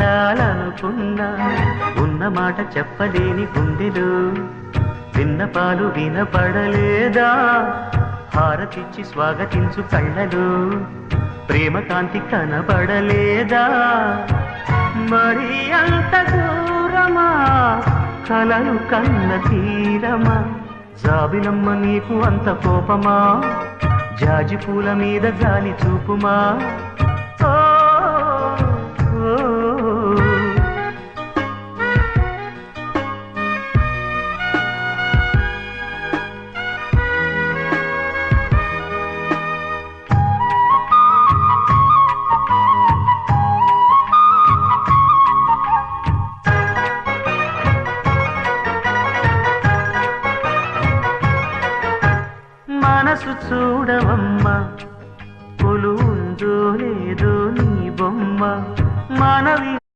మాట్లాడాలనుకున్నా ఉన్న మాట చెప్పలేని గుండెలు విన్నపాలు వినపడలేదా హారతిచ్చి స్వాగతించు కళ్ళలు ప్రేమ కాంతి కనబడలేదా మరి అంత దూరమా కలలు కన్న తీరమా జాబిలమ్మ నీకు అంత కోపమా జాజి పూల మీద గాలి చూపుమా మనసు చూడవమ్మ